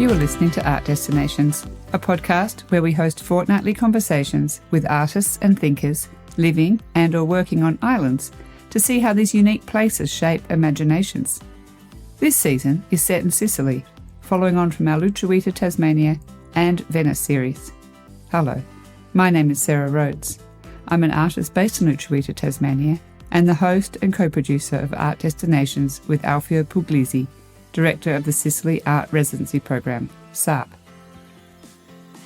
You are listening to Art Destinations, a podcast where we host fortnightly conversations with artists and thinkers living and or working on islands to see how these unique places shape imaginations. This season is set in Sicily, following on from our WWII Tasmania and Venice series. Hello, my name is Sarah Rhodes. I'm an artist based in WWII Tasmania and the host and co-producer of Art Destinations with Alfio Puglisi, Director of the Sicily Art Residency Program, SAP.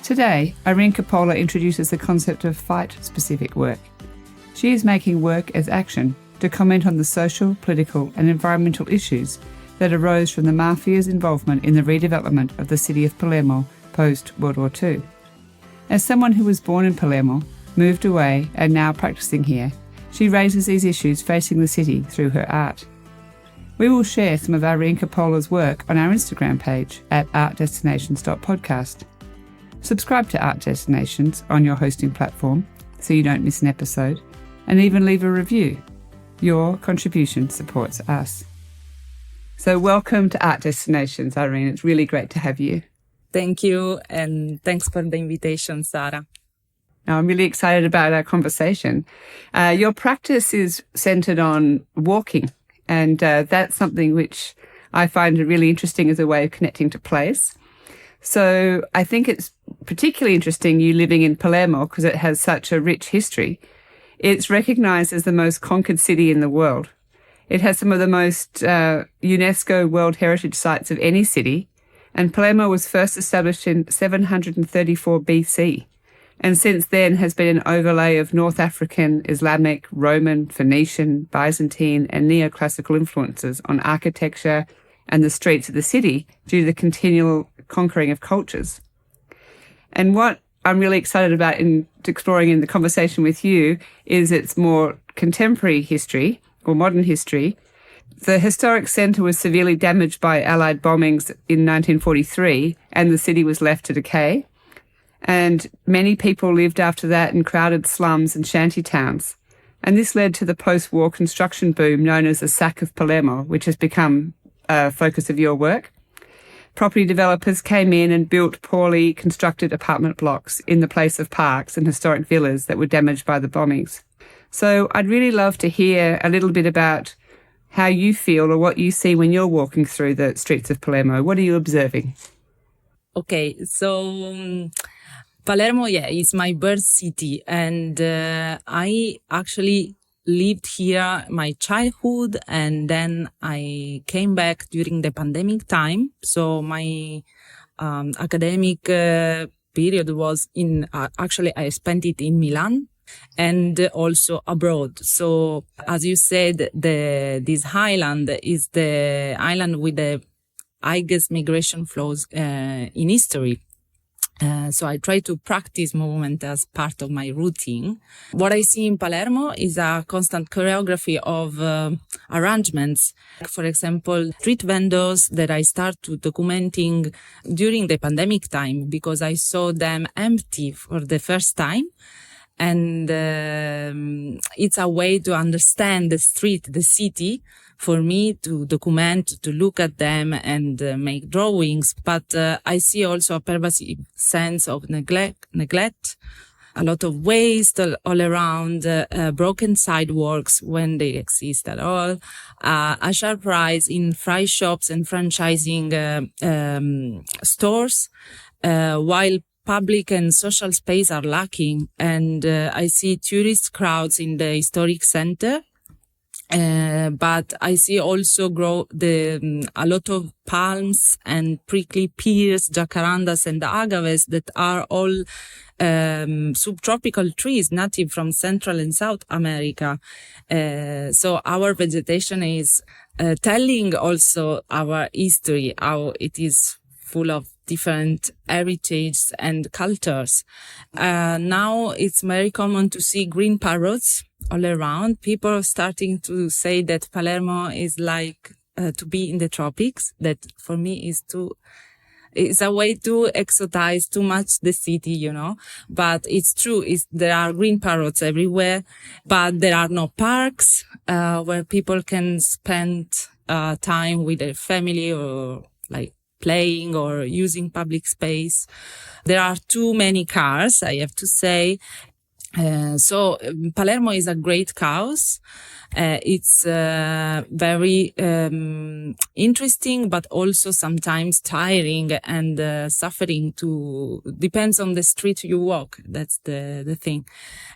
Today, Irene Coppola introduces the concept of fight-specific work. She is making work as action to comment on the social, political and environmental issues that arose from the Mafia's involvement in the redevelopment of the city of Palermo post-World War II. As someone who was born in Palermo, moved away and now practicing here, she raises these issues facing the city through her art. We will share some of Irene Coppola's work on our Instagram page at artdestinations.podcast. Subscribe to Art Destinations on your hosting platform so you don't miss an episode, and even leave a review. Your contribution supports us. So welcome to Art Destinations, Irene. It's really great to have you. Thank you, and thanks for the invitation, Sarah. Now, I'm really excited about our conversation. Your practice is centered on walking. And that's something which I find really interesting as a way of connecting to place. So I think it's particularly interesting you living in Palermo because it has such a rich history. It's recognized as the most conquered city in the world. It has some of the most UNESCO World Heritage Sites of any city. And Palermo was first established in 734 BC. And since then has been an overlay of North African, Islamic, Roman, Phoenician, Byzantine and neoclassical influences on architecture and the streets of the city due to the continual conquering of cultures. And what I'm really excited about in exploring in the conversation with you is its more contemporary history or modern history. The historic centre was severely damaged by Allied bombings in 1943 and the city was left to decay. And many people lived after that in crowded slums and shanty towns. And this led to the post-war construction boom known as the Sack of Palermo, which has become a focus of your work. Property developers came in and built poorly constructed apartment blocks in the place of parks and historic villas that were damaged by the bombings. So I'd really love to hear a little bit about how you feel or what you see when you're walking through the streets of Palermo. What are you observing? Okay, so Palermo, is my birth city, and I actually lived here my childhood, and then I came back during the pandemic time. So my academic period was actually I spent it in Milan and also abroad. So as you said, this island is the island with the highest migration flows in history. So I try to practice movement as part of my routine. What I see in Palermo is a constant choreography of arrangements. For example, street vendors that I started documenting during the pandemic time because I saw them empty for the first time. And it's a way to understand the street, the city, for me to document, to look at them and make drawings. But I see also a pervasive sense of neglect, a lot of waste all around, broken sidewalks when they exist at all, a sharp rise in fry shops and franchising stores, while public and social space are lacking. And I see tourist crowds in the historic center. But I see also a lot of palms and prickly pears, jacarandas and agaves that are all subtropical trees native from Central and South America. So our vegetation is telling also our history, how it is full of different heritages and cultures. Now it's very common to see green parrots all around. People are starting to say that Palermo is like to be in the tropics. That for me is a way to exotize too much the city, But it's true. There are green parrots everywhere, but there are no parks where people can spend time with their family or like playing or using public space. There are too many cars, I have to say. So Palermo is a great cause. It's very interesting, but also sometimes tiring and suffering. Depends on the street you walk. That's the thing,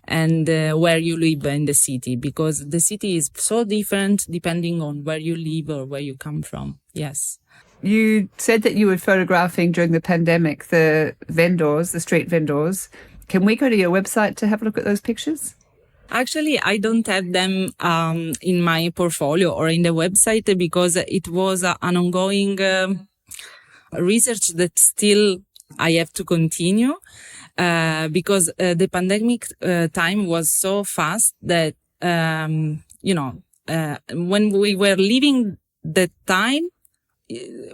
and where you live in the city, because the city is so different depending on where you live or where you come from. Yes. You said that you were photographing during the pandemic the street vendors. Can we go to your website to have a look at those pictures? Actually, I don't have them in my portfolio or in the website because it was an ongoing research that still I have to continue because the pandemic time was so fast that, when we were living that time,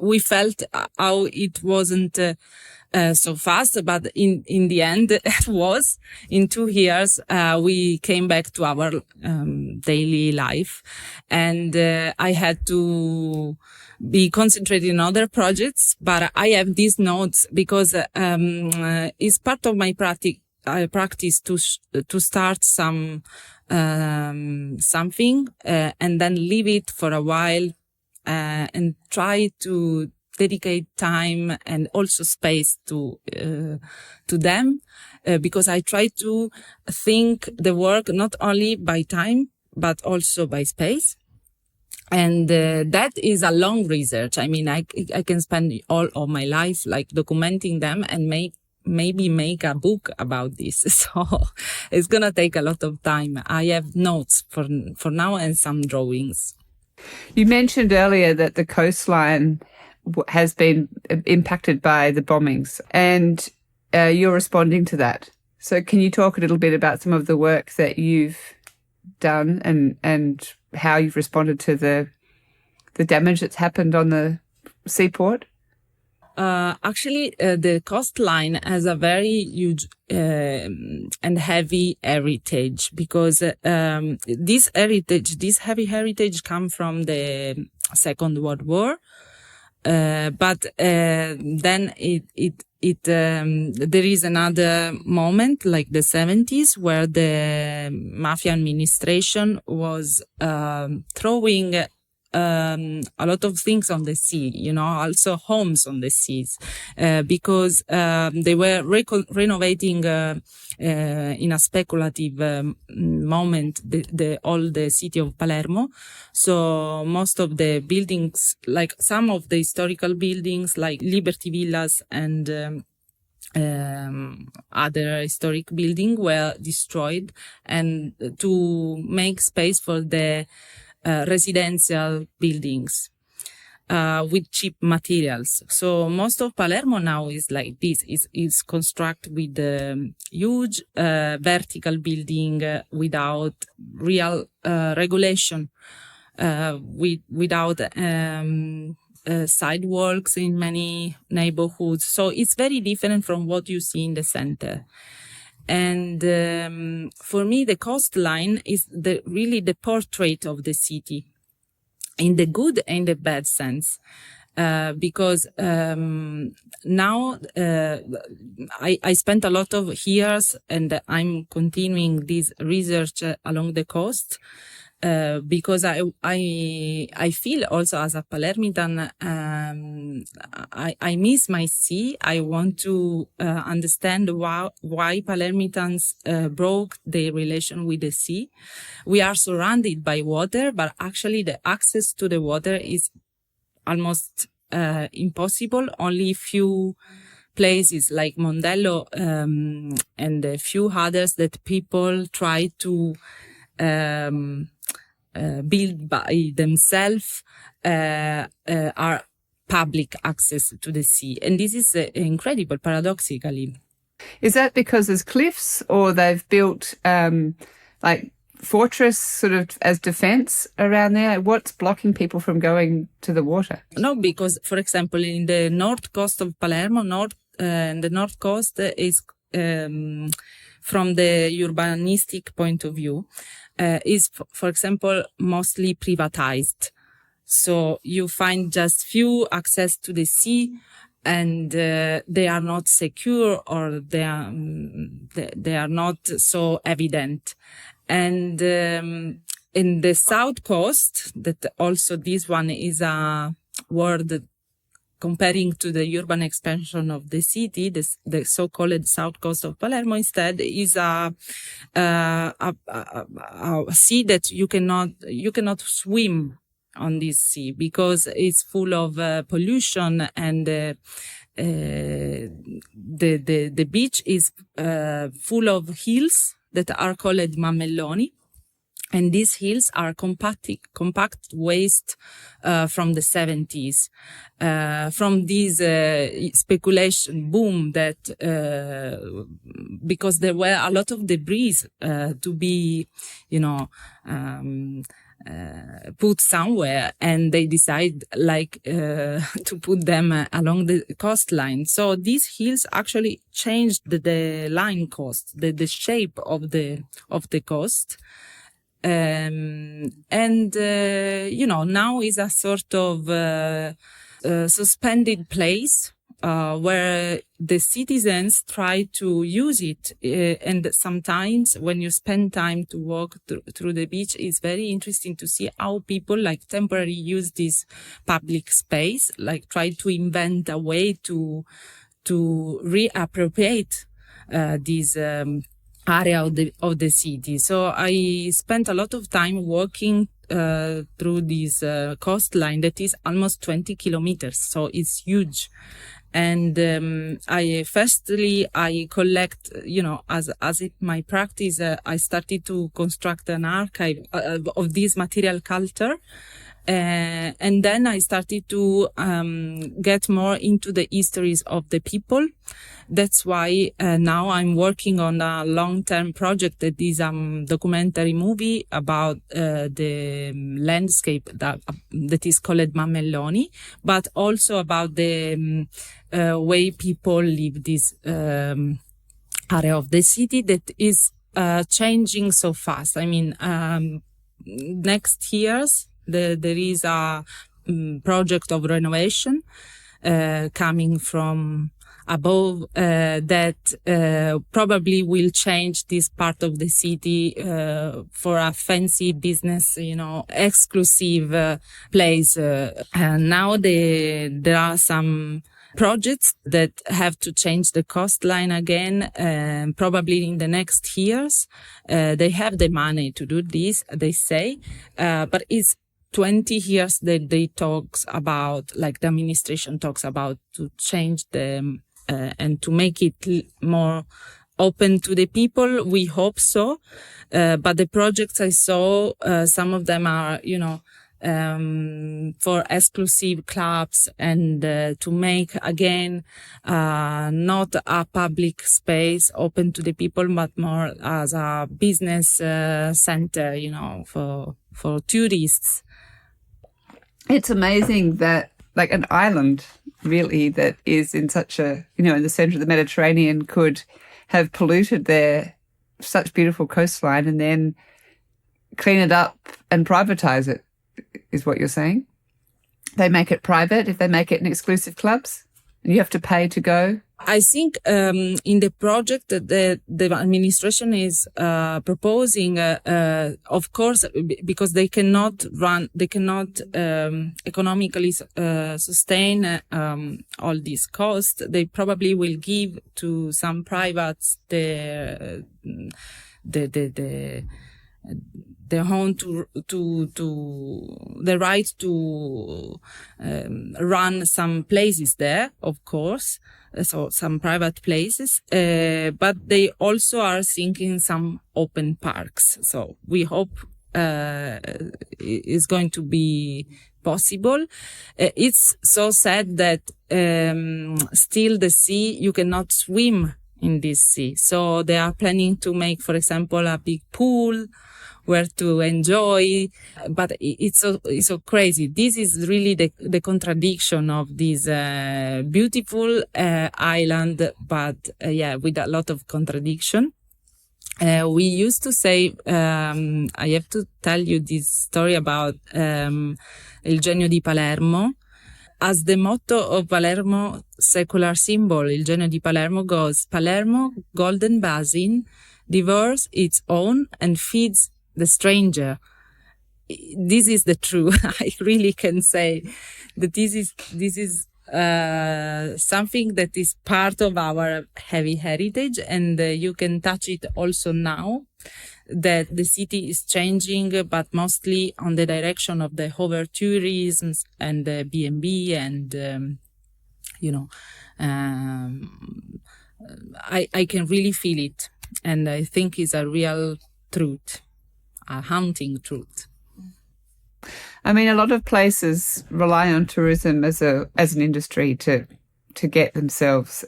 we felt how it wasn't so fast, but in the end, it was. In 2 years, we came back to our daily life, and I had to be concentrated in other projects. But I have these notes because it's part of my practice to start something and then leave it for a while and try to dedicate time and also space to them, because I try to think the work not only by time, but also by space. And that is a long research. I mean, I can spend all of my life like documenting them and maybe make a book about this. So it's going to take a lot of time. I have notes for now and some drawings. You mentioned earlier that the coastline has been impacted by the bombings, and you're responding to that. So can you talk a little bit about some of the work that you've done and how you've responded to the damage that's happened on the seaport? Actually, the coastline has a very huge and heavy heritage because this heavy heritage comes from the Second World War. But then there is another moment, like the 70s, where the Mafia administration was throwing a lot of things on the sea, also homes on the seas, because they were renovating in a speculative moment all the city of Palermo. So most of the buildings, like some of the historical buildings, like Liberty Villas and other historic buildings, were destroyed, and to make space for the residential buildings with cheap materials. So most of Palermo now is like this, is constructed with huge vertical building without real regulation, without sidewalks in many neighborhoods. So it's very different from what you see in the center. And for me, the coastline is really the portrait of the city, in the good and the bad sense. Because now I spent a lot of years, and I'm continuing this research along the coast. Because I feel also as a Palermitan, I miss my sea. I want to understand why Palermitans broke their relation with the sea. We are surrounded by water, but actually the access to the water is almost impossible. Only few places like Mondello and a few others that people try to build by themselves are public access to the sea. And this is incredible, paradoxically. Is that because there's cliffs, or they've built like fortress sort of as defense around there? What's blocking people from going to the water? No, because, for example, in the north coast of Palermo, the north coast is from the urbanistic point of view, is, for example, mostly privatized. So you find just few access to the sea, and they are not secure, or they are not so evident. And in the south coast, that also this one is a word comparing to the urban expansion of the city, the so-called south coast of Palermo instead is a sea that you cannot swim on this sea, because it's full of pollution, and the beach is full of hills that are called Mammelloni. And these hills are compact waste from the 70s, from this speculation boom that because there were a lot of debris to be, put somewhere, and they decide to put them along the coastline. So these hills actually changed the line coast, the shape of the coast. Now is a sort of suspended place where the citizens try to use it. And sometimes when you spend time to walk through the beach, it's very interesting to see how people temporarily use this public space, try to invent a way to reappropriate this area of the city. So I spent a lot of time walking through this coastline that is almost 20 kilometers. So it's huge. And I collect, as my practice, I started to construct an archive of this material culture. And then I started to get more into the histories of the people. That's why now I'm working on a long-term project that is a documentary movie about the landscape that is called Mammelloni, but also about the way people live this area of the city that is changing so fast. I mean, next years there is a project of renovation coming from above that probably will change this part of the city for a fancy business, exclusive place. And now there are some projects that have to change the coastline again, probably in the next years. They have the money to do this, they say, but it's 20 years that they talks about, the administration talks about, to change them and to make it more open to the people. We hope so. But the projects I saw, some of them are, for exclusive clubs, and to make again not a public space open to the people, but more as a business center, for tourists. It's amazing that an island really that is in such a, in the center of the Mediterranean could have polluted their such beautiful coastline and then clean it up and privatize it, is what you're saying? They make it private if they make it in exclusive clubs, and you have to pay to go. I think in the project the administration is proposing, of course, because they cannot economically sustain all these costs. They probably will give to some privates the home to the right to run some places there, of course. So some private places, but they also are thinking some open parks. So we hope it's going to be possible. It's so sad that still the sea, you cannot swim in this sea. So they are planning to make, for example, a big pool where to enjoy, but it's so crazy. This is really the contradiction of this beautiful island, but with a lot of contradiction. We used to say, I have to tell you this story about Il Genio di Palermo. As the motto of Palermo secular symbol, Il Genio di Palermo goes, Palermo, golden basin, devours its own and feeds the stranger. This is the truth. I really can say that this is something that is part of our heavy heritage, and you can touch it also now that the city is changing, but mostly on the direction of the over tourism and the B&B and, I can really feel it. And I think it's a real truth, a haunting truth. I mean, a lot of places rely on tourism as an industry to get themselves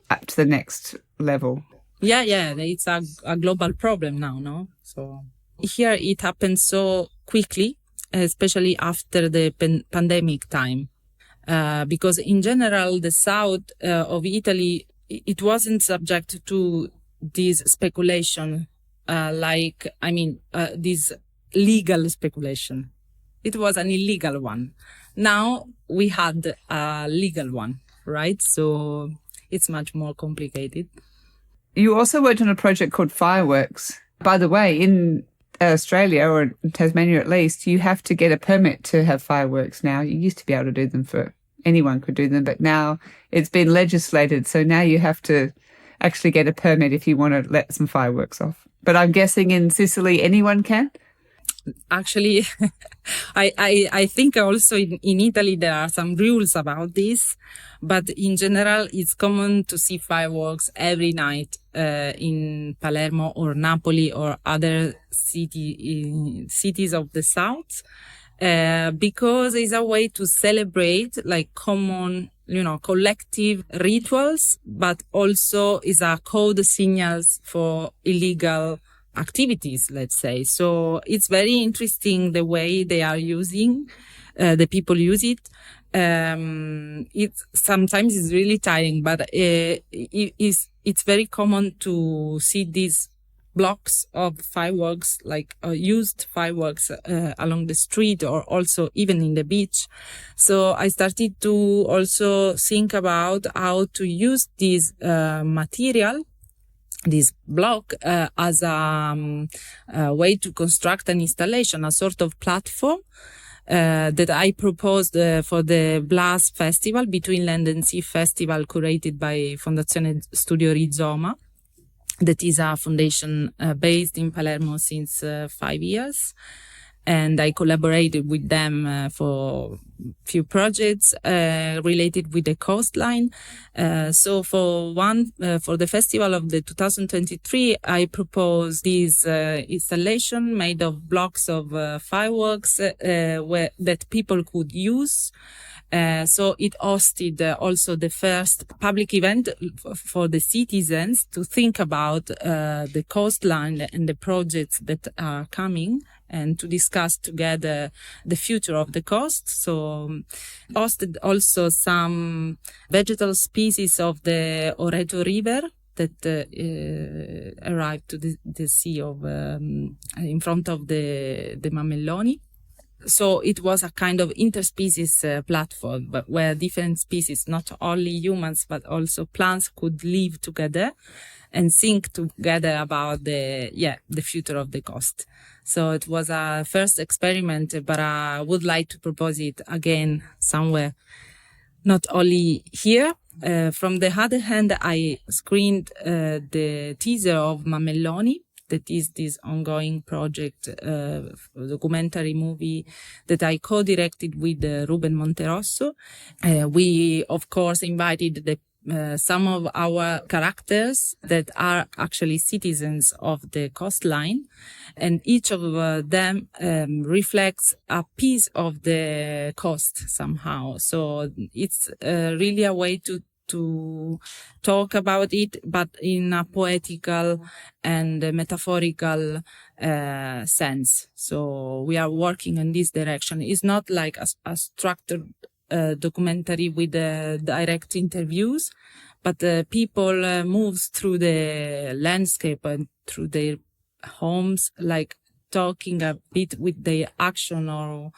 up to the next level. Yeah, it's a global problem now, no? So here it happens so quickly, especially after the pandemic time, because in general the south of Italy, it wasn't subject to this speculation, this legal speculation. It was an illegal one. Now we had a legal one, right? So it's much more complicated. You also worked on a project called Fireworks. By the way, in Australia, or in Tasmania at least, you have to get a permit to have fireworks now. You used to be able to do them anyone could do them, but now it's been legislated. So now you have to actually get a permit if you want to let some fireworks off. But I'm guessing in Sicily, anyone can? Actually, I think also in Italy there are some rules about this, but in general it's common to see fireworks every night in Palermo or Napoli or other cities of the south, because it's a way to celebrate like common, collective rituals, but also is a code signals for illegal activities, let's say. So it's very interesting the way they are using, the people use it. It sometimes is really tiring, but it's very common to see these blocks of fireworks, like used fireworks along the street or also even in the beach. So I started to also think about how to use this material, this block, as a way to construct an installation, a sort of platform that I proposed for the Blas Festival, Between Land and Sea Festival, curated by Fondazione Studio Rizoma. That is a foundation based in Palermo since 5 years. And I collaborated with them for few projects related with the coastline. So for the festival of the 2023, I proposed this installation made of blocks of fireworks that people could use. So it hosted also the first public event for the citizens to think about the coastline and the projects that are coming, and to discuss together the future of the coast. So hosted also some vegetal species of the Oreto River that arrived to the sea of in front of the Mammelloni. So it was a kind of interspecies platform, but where different species, not only humans, but also plants, could live together and think together about the future of the coast. So it was a first experiment, but I would like to propose it again somewhere, not only here. From the other hand, I screened the teaser of Mammelloni. That is this ongoing project, documentary movie that I co-directed with Ruben Monteiro. We, of course, invited some of our characters that are actually citizens of the coastline, and each of them reflects a piece of the coast somehow. So it's really a way to talk about it, but in a poetical and metaphorical sense. So we are working in this direction. It's not like a structured documentary with direct interviews, but people moves through the landscape and through their homes, like talking a bit with their action or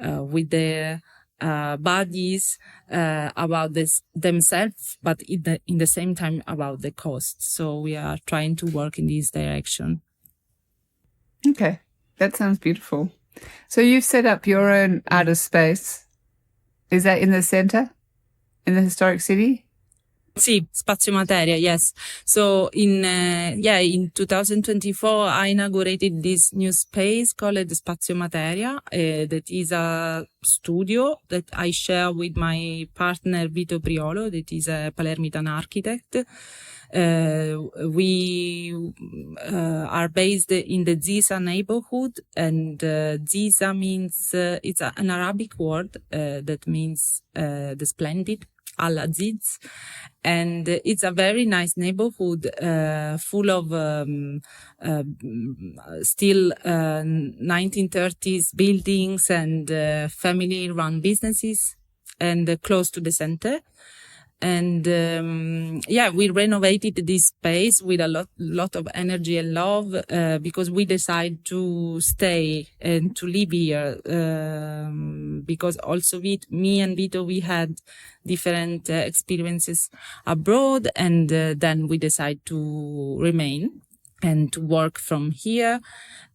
with their bodies about themselves, but in the same time about the coast. So we are trying to work in this direction. Okay, that sounds beautiful. So you've set up your own artist space. Is that in the center, in the historic city? Sì, spaziomateria, yes. So in 2024, I inaugurated this new space called spaziomateria. That is a studio that I share with my partner Vito Priolo, that is a Palermitan architect. We are based in the Ziza neighborhood, and Ziza means it's an Arabic word that means the splendid. Al-Aziz, and it's a very nice neighborhood full of still 1930s buildings and family-run businesses, and close to the center. And we renovated this space with a lot of energy and love because we decided to stay and to live here because also me and Vito, we had different experiences abroad, and then we decided to remain and to work from here.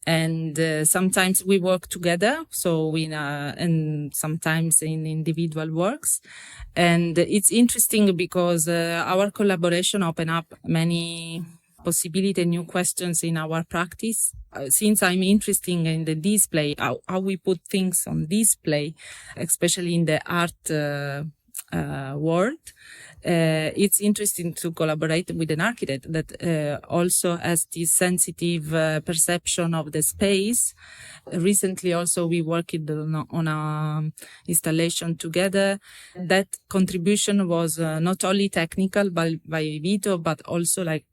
And sometimes we work together, so and sometimes in individual works. And it's interesting because our collaboration opened up many possibilities and new questions in our practice. Since I'm interested in the display, how we put things on display, especially in the art world, it's interesting to collaborate with an architect that also has this sensitive perception of the space. Recently also we worked on a installation together. That contribution was not only technical by Vito, but also like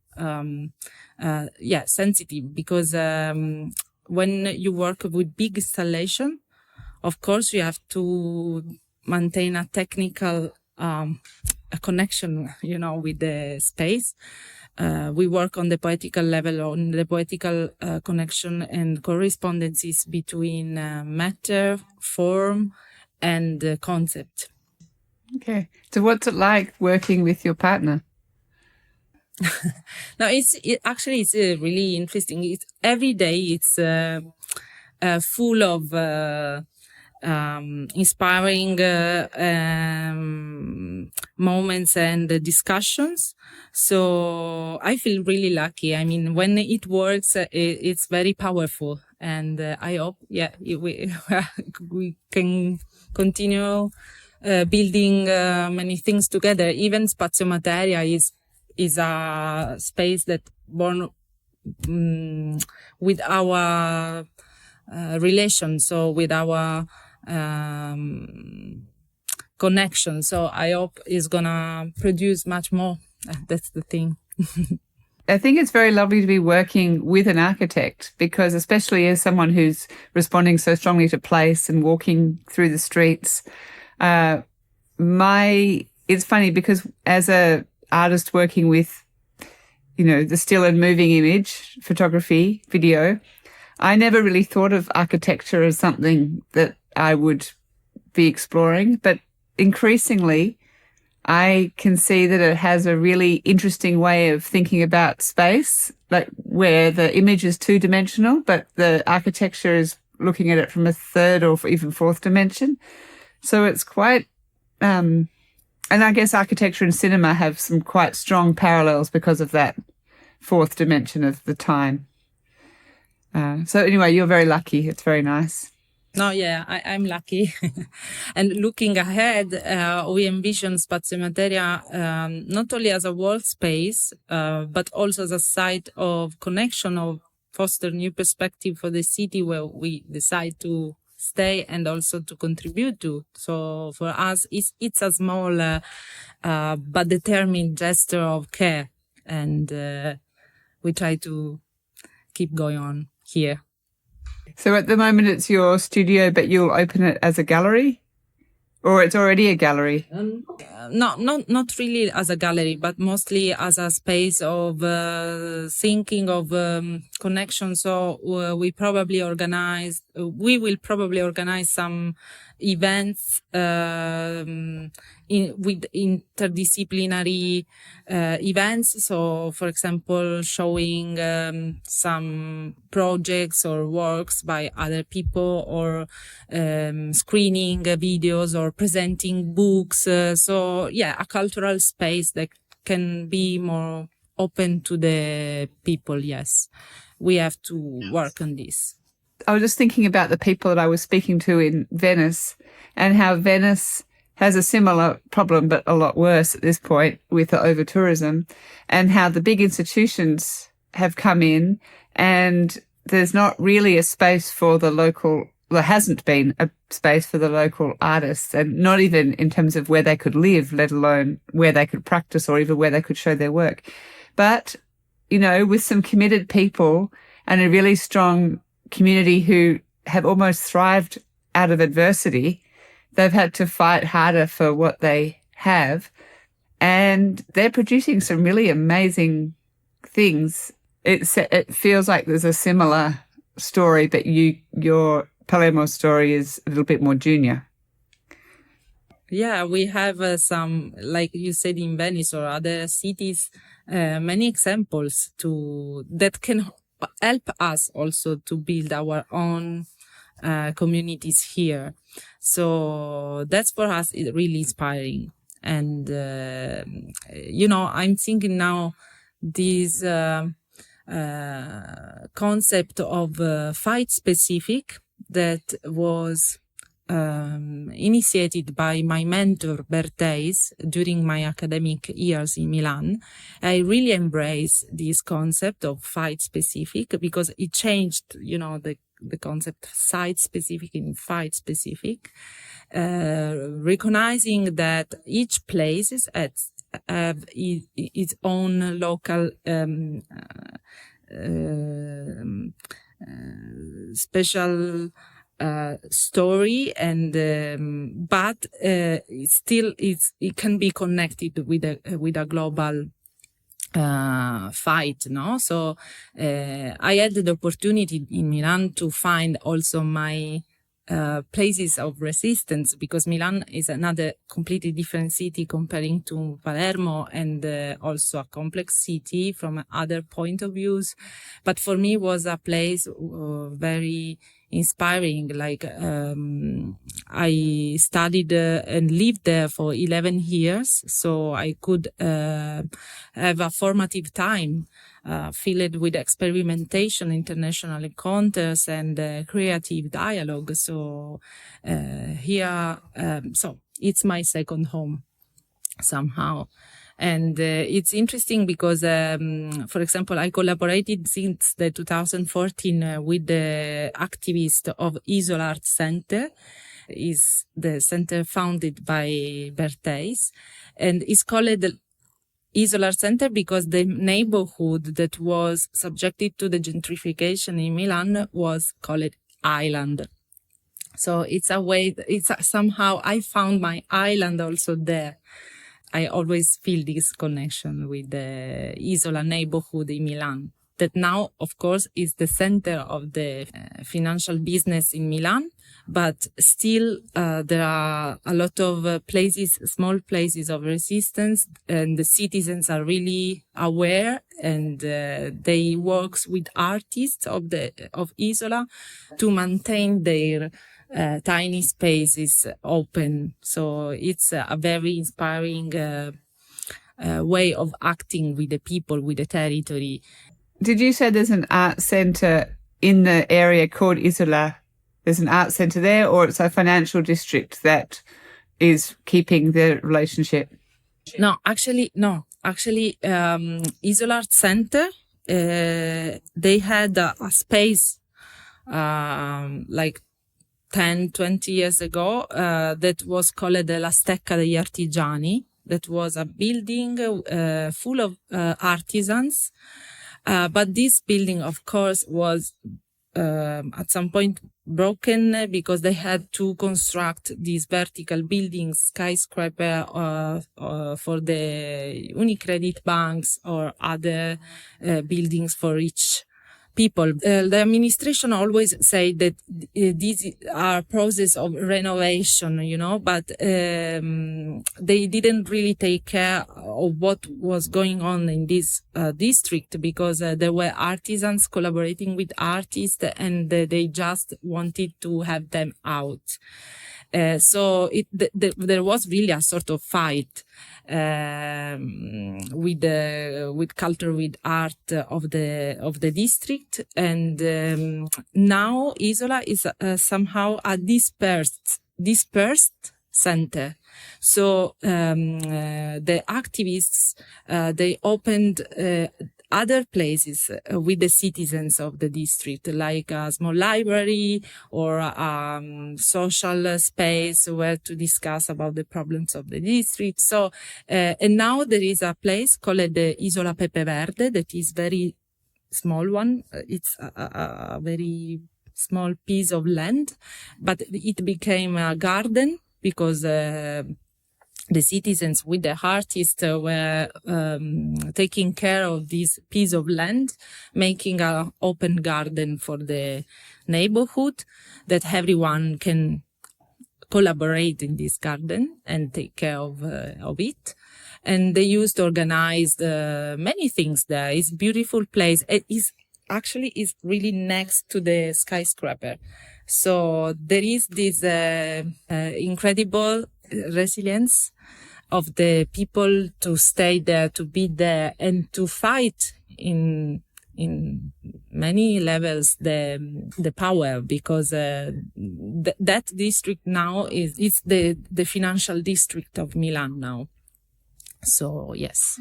sensitive, because when you work with big installation, of course you have to maintain a technical a connection, with the space. We work on the poetical level, on the poetical connection and correspondences between matter, form, and concept. Okay. So what's it like working with your partner? No, it's really interesting. Every day it's full of inspiring moments and discussions. So I feel really lucky. I mean, when it works, it's very powerful, and I hope, we can continue building many things together. Even spaziomateria is a space that born with our relation, so with our connection. So I hope it's gonna produce much more. That's the thing. I think it's very lovely to be working with an architect, because especially as someone who's responding so strongly to place and walking through the streets, it's funny because as a artist working with, the still and moving image, photography, video, I never really thought of architecture as something that I would be exploring, but increasingly I can see that it has a really interesting way of thinking about space, like where the image is two-dimensional, but the architecture is looking at it from a third or even fourth dimension. So it's quite, and I guess architecture and cinema have some quite strong parallels because of that fourth dimension of the time. So anyway, you're very lucky. It's very nice. No, yeah, I'm lucky. And looking ahead, we envision spaziomateria not only as a workspace, but also as a site of connection, of foster new perspective for the city where we decide to stay and also to contribute to. So for us, it's a small but determined gesture of care, and we try to keep going on here. So at the moment it's your studio, but you'll open it as a gallery? Or it's already a gallery? Not really as a gallery, but mostly as a space of thinking of connection. So we will probably organize some events with interdisciplinary events. So, for example, showing some projects or works by other people, or screening videos, or presenting books. So, yeah, a cultural space that can be more open to the people. Yes, we have to work on this. I was just thinking about the people that I was speaking to in Venice, and how Venice has a similar problem, but a lot worse at this point, with the over-tourism, and how the big institutions have come in and there's not really a space for the local, there hasn't been a space for the local artists, and not even in terms of where they could live, let alone where they could practice or even where they could show their work. But, you know, with some committed people and a really strong community who have almost thrived out of adversity, they've had to fight harder for what they have, and they're producing some really amazing things. It feels like there's a similar story, but your Palermo story is a little bit more junior. Yeah, we have some, like you said, in Venice or other cities, many examples that can help us also to build our own communities here. So that's for us really inspiring. And, I'm thinking now this concept of fight specific that was initiated by my mentor Bertheis during my academic years in Milan. I really embrace this concept of fight specific because it changed, the concept site specific and fight specific, recognizing that each place have its own local special story, and but it can be connected with a global fight, no? So I had the opportunity in Milan to find also my places of resistance, because Milan is another completely different city comparing to Palermo, and also a complex city from other point of views. But for me, was a place very inspiring. Like I studied and lived there for 11 years, so I could have a formative time filled with experimentation, international encounters, and creative dialogue. So here, so it's my second home somehow. And it's interesting because, for example, I collaborated since the 2014 with the activist of Isola Art Center. Is the center founded by Bertheis, and it's called the Isola Art Center because the neighborhood that was subjected to the gentrification in Milan was called Island. So it's a way, somehow I found my island also there. I always feel this connection with the Isola neighborhood in Milan, that now, of course, is the center of the financial business in Milan. But still, there are a lot of places, small places of resistance, and the citizens are really aware, and they work with artists of Isola to maintain their tiny spaces open. So it's a very inspiring way of acting with the people, with the territory. Did you say there's an art centre in the area called Isola? There's an art centre there, or it's a financial district that is keeping the relationship? No, actually, Isola Art Center, they had a space like 10, 20 years ago that was called La Stecca degli Artigiani. That was a building full of artisans. But this building, of course, was at some point broken because they had to construct these vertical buildings, skyscraper for the Unicredit banks or other buildings for rich people. The administration always say that these are process of renovation, but they didn't really take care of what was going on in this district because there were artisans collaborating with artists and they just wanted to have them out. So there was really a sort of fight with culture, with art of the district, and now Isola is somehow a dispersed center. So the activists they opened other places with the citizens of the district, like a small library or social space where to discuss about the problems of the district. So, and now there is a place called the Isola Pepe Verde that is very small one. It's a very small piece of land, but it became a garden because the citizens with the artists were taking care of this piece of land, making an open garden for the neighborhood that everyone can collaborate in this garden and take care of it. And they used to organize many things there. It's a beautiful place. It is really next to the skyscraper. So there is this incredible resilience of the people to stay there, to be there, and to fight in many levels the power, because that district now is the financial district of Milan now. So yes,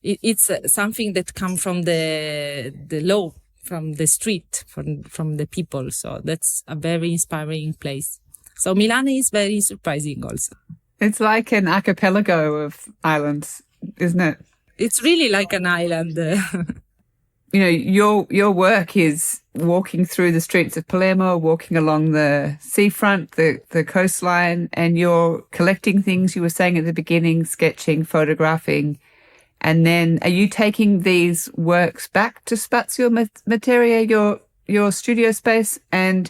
it's something that comes from the law, from the street, from the people. So that's a very inspiring place. So Milan is very surprising also. It's like an archipelago of islands, isn't it? It's really like an island. Your work is walking through the streets of Palermo, walking along the seafront, the coastline, and you're collecting things you were saying at the beginning, sketching, photographing. And then are you taking these works back to Spaziomateria, your studio space? And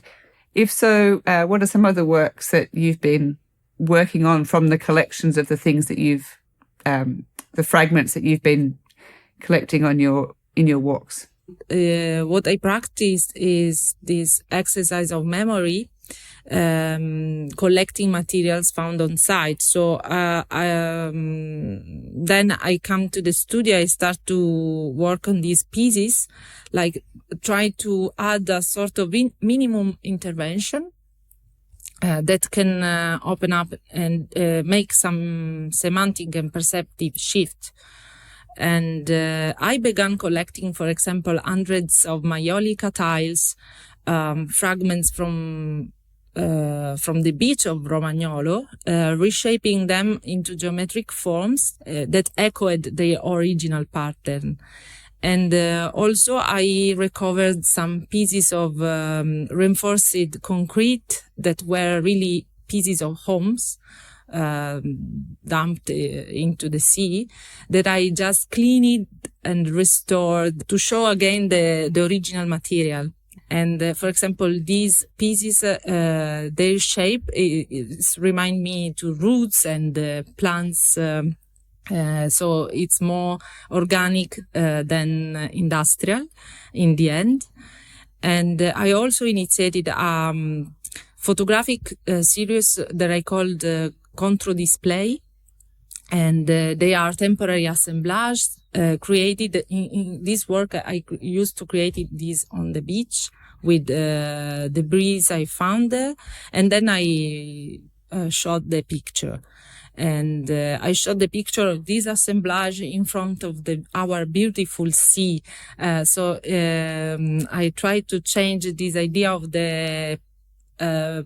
if so, what are some other works that you've been working on from the collections of the things that you've, the fragments that you've been collecting in your walks? What I practiced is this exercise of memory, collecting materials found on site. So then I come to the studio, I start to work on these pieces, like try to add a sort of minimum intervention that can open up and make some semantic and perceptive shift. And I began collecting, for example, hundreds of maiolica tiles, fragments from the beach of Romagnolo, reshaping them into geometric forms that echoed the original pattern. And also I recovered some pieces of reinforced concrete that were really pieces of homes dumped into the sea, that I just cleaned and restored to show again the original material. And for example, these pieces, their shape remind me to roots and plants. So it's more organic than industrial in the end. And I also initiated a photographic series that I called Contro Display. And they are temporary assemblages created in this work. I used to create this on the beach with debris I found there. And then I shot the picture. And I shot the picture of this assemblage in front of our beautiful sea. So I tried to change this idea of the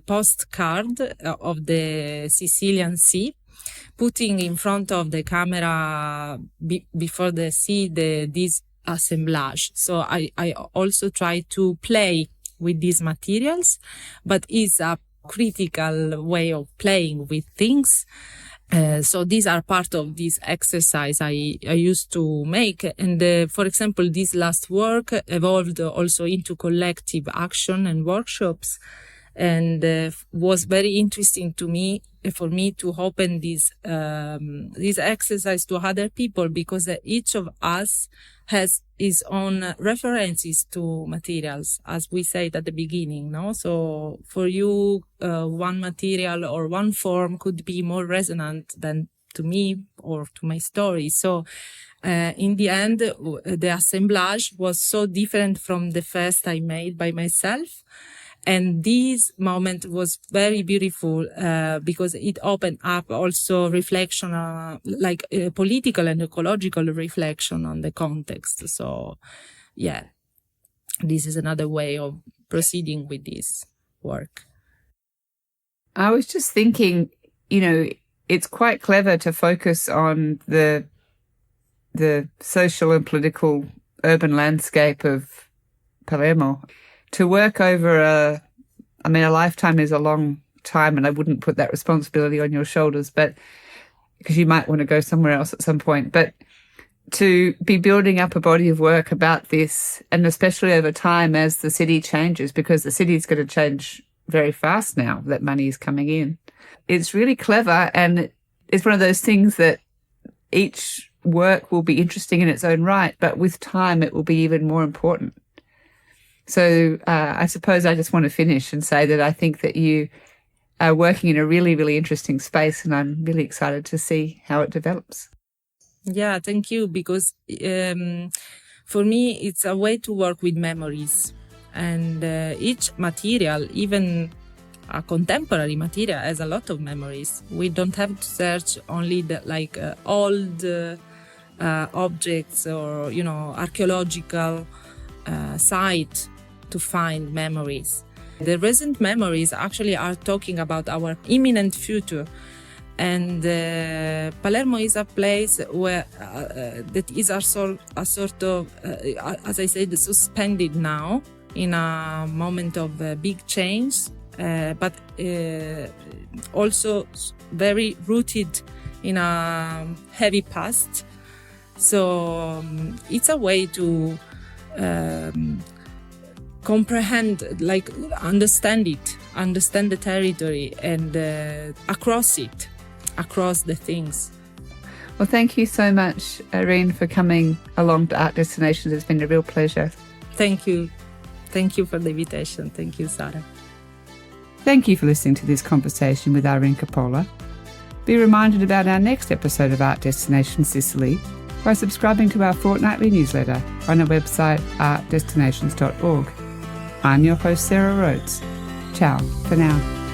postcard of the Sicilian Sea, putting in front of the camera before the sea this assemblage. So I also try to play with these materials, but it's a critical way of playing with things. So these are part of this exercise I used to make. And for example, this last work evolved also into collective action and workshops, and was very interesting for me to open this exercise to other people, because each of us has his own references to materials, as we said at the beginning, no? So for you, one material or one form could be more resonant than to me or to my story. So in the end, the assemblage was so different from the first I made by myself. And this moment was very beautiful, because it opened up also reflection, like political and ecological reflection on the context. So, yeah, this is another way of proceeding with this work. I was just thinking, it's quite clever to focus on the social and political urban landscape of Palermo. To work over a lifetime is a long time, and I wouldn't put that responsibility on your shoulders, but because you might want to go somewhere else at some point. But to be building up a body of work about this, and especially over time as the city changes, because the city is going to change very fast now that money is coming in. It's really clever, and it's one of those things that each work will be interesting in its own right, but with time it will be even more important. So I suppose I just want to finish and say that I think that you are working in a really, really interesting space, and I'm really excited to see how it develops. Yeah, thank you. Because for me, it's a way to work with memories. And each material, even a contemporary material, has a lot of memories. We don't have to search only the old objects or, archaeological site to find memories. The recent memories actually are talking about our imminent future. And Palermo is a place where that is a sort of, as I said, suspended now in a moment of big change, but also very rooted in a heavy past. So it's a way to comprehend, understand the territory, and across the things. Well, thank you so much, Irene, for coming along to Art Destinations. It's been a real pleasure. Thank you. Thank you for the invitation. Thank you, Sarah. Thank you for listening to this conversation with Irene Coppola. Be reminded about our next episode of Art Destinations Sicily by subscribing to our fortnightly newsletter on our website, artdestinations.org. I'm your host, Sarah Rhodes. Ciao for now.